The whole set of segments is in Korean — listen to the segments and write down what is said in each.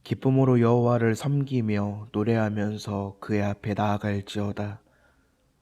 기쁨으로 여호와를 섬기며 노래하면서 그의 앞에 나아갈지어다.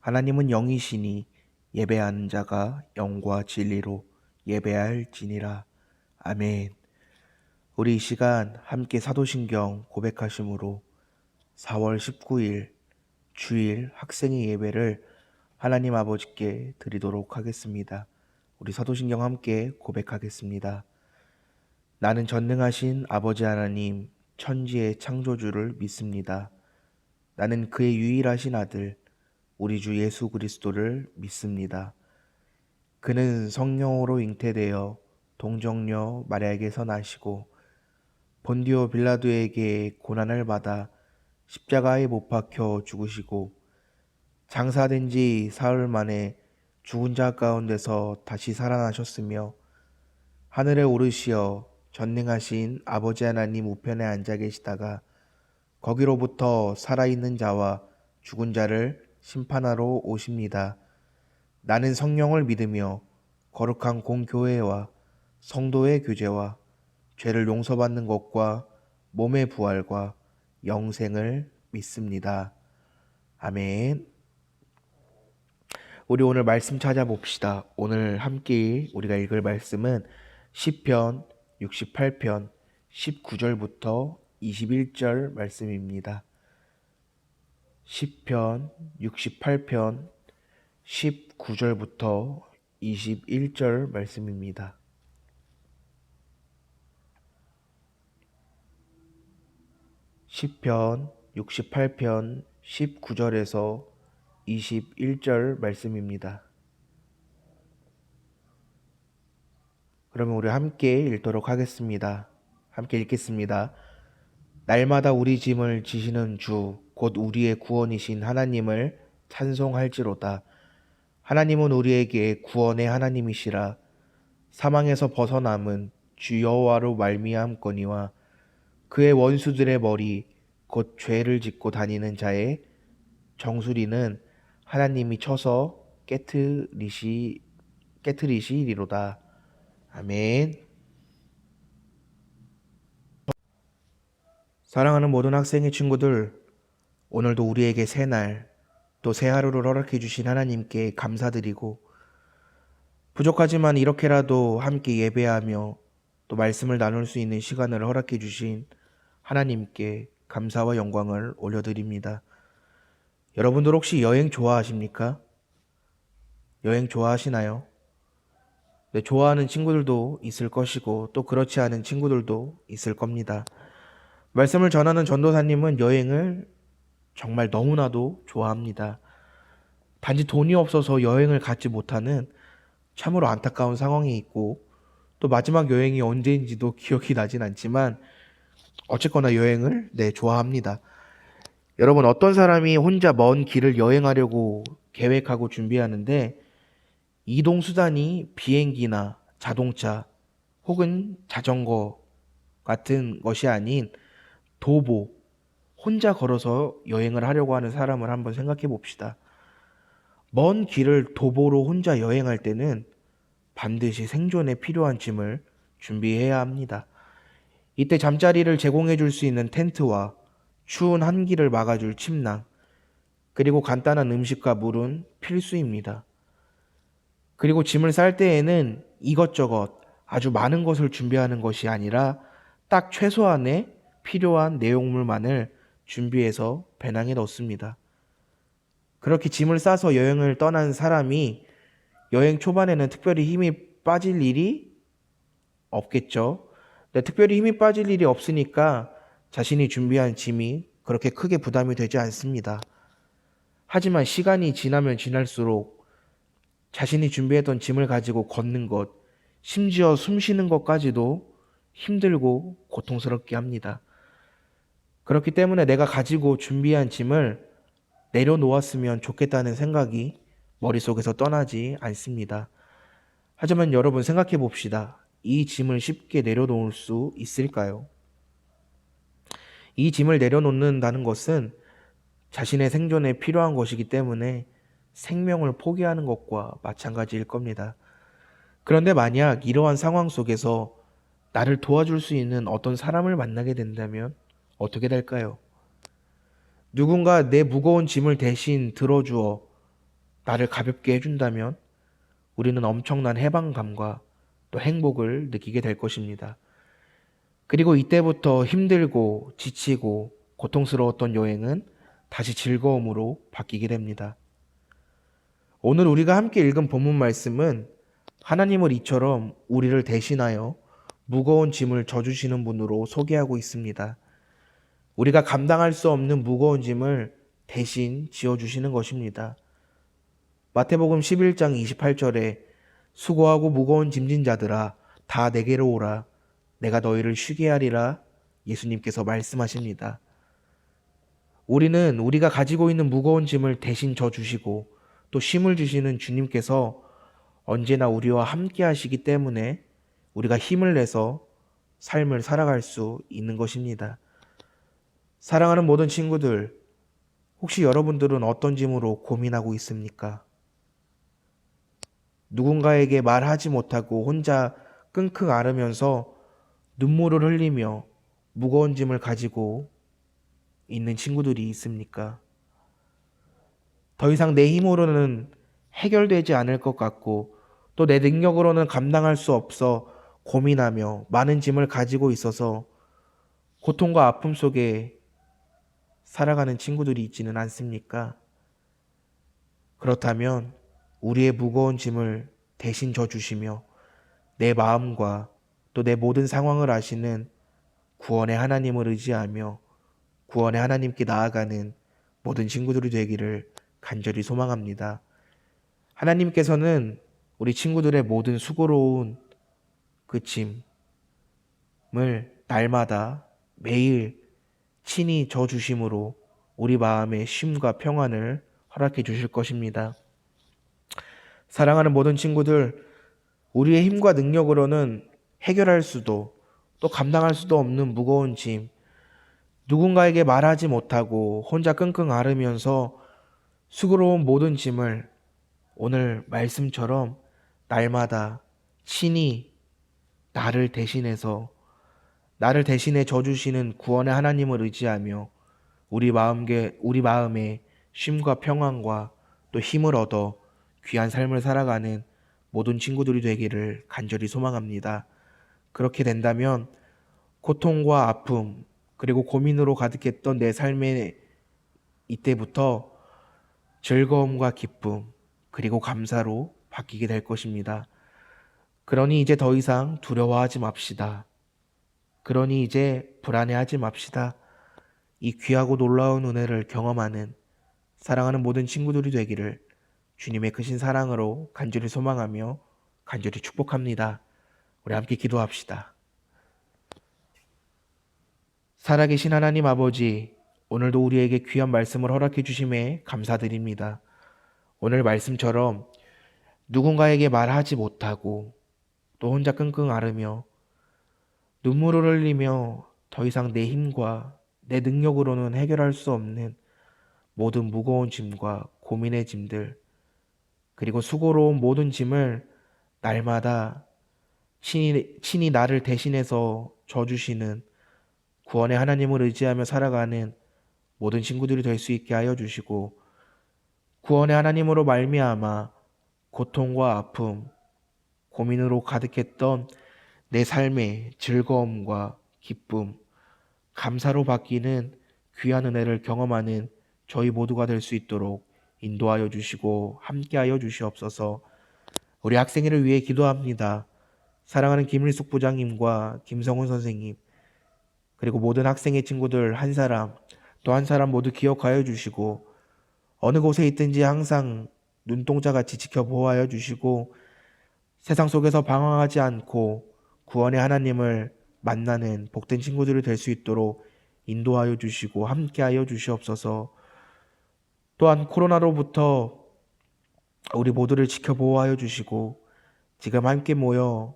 하나님은 영이시니 예배하는 자가 영과 진리로 예배할지니라. 아멘. 우리 이 시간 함께 사도신경 고백하심으로 4월 19일 주일 학생의 예배를 하나님 아버지께 드리도록 하겠습니다. 우리 사도신경 함께 고백하겠습니다. 나는 전능하신 아버지 하나님 천지의 창조주를 믿습니다. 나는 그의 유일하신 아들 우리 주 예수 그리스도를 믿습니다. 그는 성령으로 잉태되어 동정녀 마리아에게서 나시고 본디오 빌라도에게 고난을 받아 십자가에 못 박혀 죽으시고 장사된 지 사흘 만에 죽은 자 가운데서 다시 살아나셨으며 하늘에 오르시어 전능하신 아버지 하나님 우편에 앉아 계시다가 거기로부터 살아있는 자와 죽은 자를 심판하러 오십니다. 나는 성령을 믿으며 거룩한 공교회와 성도의 교제와 죄를 용서받는 것과 몸의 부활과 영생을 믿습니다. 아멘. 우리 오늘 말씀 찾아봅시다. 오늘 함께 우리가 읽을 말씀은 시편 68편 19절부터 21절 말씀입니다. 시편 68편 19절부터 21절 말씀입니다. 시편 68편 19절에서 21절 말씀입니다. 그러면 우리 함께 읽도록 하겠습니다. 함께 읽겠습니다. 날마다 우리 짐을 지시는 주, 곧 우리의 구원이신 하나님을 찬송할지로다. 하나님은 우리에게 구원의 하나님이시라. 사망에서 벗어남은 주 여호와로 말미암거니와 그의 원수들의 머리, 곧 죄를 짓고 다니는 자의 정수리는 하나님이 쳐서 깨트리시리로다. 아멘. 사랑하는 모든 학생의 친구들, 오늘도 우리에게 새 날, 또 새 하루를 허락해 주신 하나님께 감사드리고 부족하지만 이렇게라도 함께 예배하며 또 말씀을 나눌 수 있는 시간을 허락해 주신 하나님께 감사와 영광을 올려드립니다. 여러분들 혹시 여행 좋아하십니까? 여행 좋아하시나요? 네, 좋아하는 친구들도 있을 것이고 또 그렇지 않은 친구들도 있을 겁니다. 말씀을 전하는 전도사님은 여행을 정말 너무나도 좋아합니다. 단지 돈이 없어서 여행을 가지 못하는 참으로 안타까운 상황이 있고 또 마지막 여행이 언제인지도 기억이 나진 않지만 어쨌거나 여행을 좋아합니다. 여러분, 어떤 사람이 혼자 먼 길을 여행하려고 계획하고 준비하는데 이동 수단이 비행기나 자동차 혹은 자전거 같은 것이 아닌 도보, 혼자 걸어서 여행을 하려고 하는 사람을 한번 생각해 봅시다. 먼 길을 도보로 혼자 여행할 때는 반드시 생존에 필요한 짐을 준비해야 합니다. 이때 잠자리를 제공해 줄 수 있는 텐트와 추운 한기를 막아줄 침낭, 그리고 간단한 음식과 물은 필수입니다. 그리고 짐을 쌀 때에는 이것저것 아주 많은 것을 준비하는 것이 아니라 딱 최소한의 필요한 내용물만을 준비해서 배낭에 넣습니다. 그렇게 짐을 싸서 여행을 떠난 사람이 여행 초반에는 특별히 힘이 빠질 일이 없겠죠. 근데 특별히 힘이 빠질 일이 없으니까 자신이 준비한 짐이 그렇게 크게 부담이 되지 않습니다. 하지만 시간이 지나면 지날수록 자신이 준비했던 짐을 가지고 걷는 것, 심지어 숨 쉬는 것까지도 힘들고 고통스럽게 합니다. 그렇기 때문에 내가 가지고 준비한 짐을 내려놓았으면 좋겠다는 생각이 머릿속에서 떠나지 않습니다. 하지만 여러분 생각해 봅시다. 이 짐을 쉽게 내려놓을 수 있을까요? 이 짐을 내려놓는다는 것은 자신의 생존에 필요한 것이기 때문에 생명을 포기하는 것과 마찬가지일 겁니다. 그런데 만약 이러한 상황 속에서 나를 도와줄 수 있는 어떤 사람을 만나게 된다면 어떻게 될까요? 누군가 내 무거운 짐을 대신 들어주어 나를 가볍게 해준다면 우리는 엄청난 해방감과 또 행복을 느끼게 될 것입니다. 그리고 이때부터 힘들고 지치고 고통스러웠던 여행은 다시 즐거움으로 바뀌게 됩니다. 오늘 우리가 함께 읽은 본문 말씀은 하나님을 이처럼 우리를 대신하여 무거운 짐을 져주시는 분으로 소개하고 있습니다. 우리가 감당할 수 없는 무거운 짐을 대신 지어주시는 것입니다. 마태복음 11장 28절에 수고하고 무거운 짐진 자들아 다 내게로 오라 내가 너희를 쉬게 하리라 예수님께서 말씀하십니다. 우리는 우리가 가지고 있는 무거운 짐을 대신 져주시고 또 쉼을 주시는 주님께서 언제나 우리와 함께 하시기 때문에 우리가 힘을 내서 삶을 살아갈 수 있는 것입니다. 사랑하는 모든 친구들, 혹시 여러분들은 어떤 짐으로 고민하고 있습니까? 누군가에게 말하지 못하고 혼자 끙끙 앓으면서 눈물을 흘리며 무거운 짐을 가지고 있는 친구들이 있습니까? 더 이상 내 힘으로는 해결되지 않을 것 같고 또 내 능력으로는 감당할 수 없어 고민하며 많은 짐을 가지고 있어서 고통과 아픔 속에 살아가는 친구들이 있지는 않습니까? 그렇다면 우리의 무거운 짐을 대신 져주시며 내 마음과 또 내 모든 상황을 아시는 구원의 하나님을 의지하며 구원의 하나님께 나아가는 모든 친구들이 되기를 간절히 소망합니다. 하나님께서는 우리 친구들의 모든 수고로운 그 짐을 날마다 매일 친히 져주심으로 우리 마음의 쉼과 평안을 허락해 주실 것입니다. 사랑하는 모든 친구들, 우리의 힘과 능력으로는 해결할 수도 또 감당할 수도 없는 무거운 짐, 누군가에게 말하지 못하고 혼자 끙끙 앓으면서 수고로운 모든 짐을 오늘 말씀처럼 날마다 친히 나를 대신해 져주시는 구원의 하나님을 의지하며 우리 마음에 쉼과 평안과 또 힘을 얻어 귀한 삶을 살아가는 모든 친구들이 되기를 간절히 소망합니다. 그렇게 된다면 고통과 아픔 그리고 고민으로 가득했던 내 삶의 이때부터 즐거움과 기쁨 그리고 감사로 바뀌게 될 것입니다. 그러니 이제 더 이상 두려워하지 맙시다. 그러니 이제 불안해하지 맙시다. 이 귀하고 놀라운 은혜를 경험하는 사랑하는 모든 친구들이 되기를 주님의 크신 사랑으로 간절히 소망하며 간절히 축복합니다. 우리 함께 기도합시다. 살아계신 하나님 아버지, 오늘도 우리에게 귀한 말씀을 허락해 주심에 감사드립니다. 오늘 말씀처럼 누군가에게 말하지 못하고 또 혼자 끙끙 앓으며 눈물을 흘리며 더 이상 내 힘과 내 능력으로는 해결할 수 없는 모든 무거운 짐과 고민의 짐들 그리고 수고로운 모든 짐을 날마다 친히 나를 대신해서 져주시는 구원의 하나님을 의지하며 살아가는 모든 친구들이 될 수 있게 하여 주시고 구원의 하나님으로 말미암아 고통과 아픔, 고민으로 가득했던 내 삶의 즐거움과 기쁨, 감사로 바뀌는 귀한 은혜를 경험하는 저희 모두가 될 수 있도록 인도하여 주시고 함께하여 주시옵소서. 우리 학생회를 위해 기도합니다. 사랑하는 김일숙 부장님과 김성훈 선생님 그리고 모든 학생회 친구들 한 사람 또 한 사람 모두 기억하여 주시고 어느 곳에 있든지 항상 눈동자같이 지켜보호하여 주시고 세상 속에서 방황하지 않고 구원의 하나님을 만나는 복된 친구들이 될 수 있도록 인도하여 주시고 함께하여 주시옵소서. 또한 코로나로부터 우리 모두를 지켜보호하여 주시고 지금 함께 모여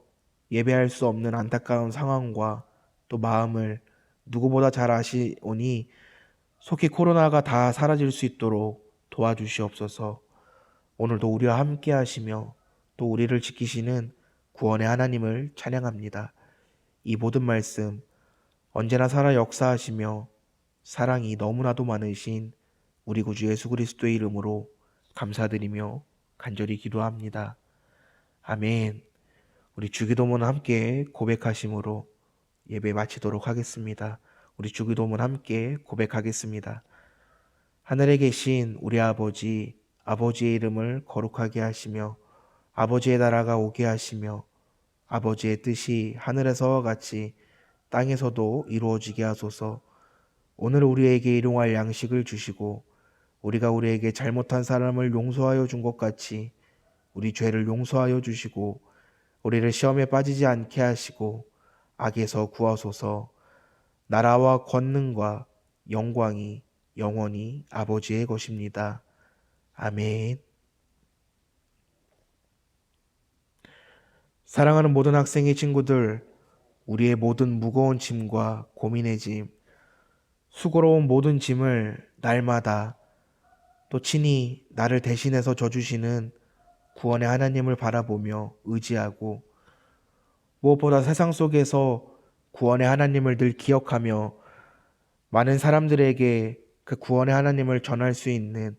예배할 수 없는 안타까운 상황과 또 마음을 누구보다 잘 아시오니 속히 코로나가 다 사라질 수 있도록 도와주시옵소서. 오늘도 우리와 함께 하시며 또 우리를 지키시는 구원의 하나님을 찬양합니다. 이 모든 말씀 언제나 살아 역사하시며 사랑이 너무나도 많으신 우리 구주 예수 그리스도의 이름으로 감사드리며 간절히 기도합니다. 아멘. 우리 주기도문 함께 고백하심으로 예배 마치도록 하겠습니다. 우리 주기도문 함께 고백하겠습니다. 하늘에 계신 우리 아버지, 아버지의 이름을 거룩하게 하시며 아버지의 나라가 오게 하시며 아버지의 뜻이 하늘에서와 같이 땅에서도 이루어지게 하소서. 오늘 우리에게 일용할 양식을 주시고 우리가 우리에게 잘못한 사람을 용서하여 준 것 같이 우리 죄를 용서하여 주시고 우리를 시험에 빠지지 않게 하시고 악에서 구하소서. 나라와 권능과 영광이 영원히 아버지의 것입니다. 아멘. 사랑하는 모든 학생의 친구들, 우리의 모든 무거운 짐과 고민의 짐, 수고로운 모든 짐을 날마다 또 친히 나를 대신해서 져주시는 구원의 하나님을 바라보며 의지하고 무엇보다 세상 속에서 구원의 하나님을 늘 기억하며 많은 사람들에게 그 구원의 하나님을 전할 수 있는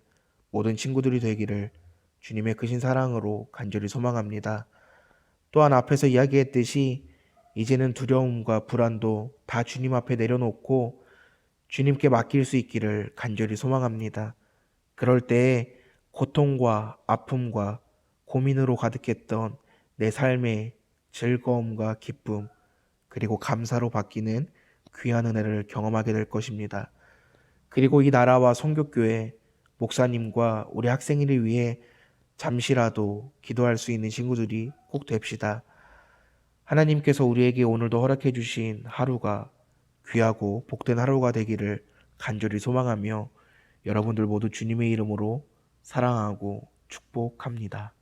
모든 친구들이 되기를 주님의 크신 사랑으로 간절히 소망합니다. 또한 앞에서 이야기했듯이 이제는 두려움과 불안도 다 주님 앞에 내려놓고 주님께 맡길 수 있기를 간절히 소망합니다. 그럴 때에 고통과 아픔과 고민으로 가득했던 내 삶의 즐거움과 기쁨 그리고 감사로 바뀌는 귀한 은혜를 경험하게 될 것입니다. 그리고 이 나라와 성교교회 목사님과 우리 학생들을 위해 잠시라도 기도할 수 있는 친구들이 꼭 됩시다. 하나님께서 우리에게 오늘도 허락해 주신 하루가 귀하고 복된 하루가 되기를 간절히 소망하며 여러분들 모두 주님의 이름으로 사랑하고 축복합니다.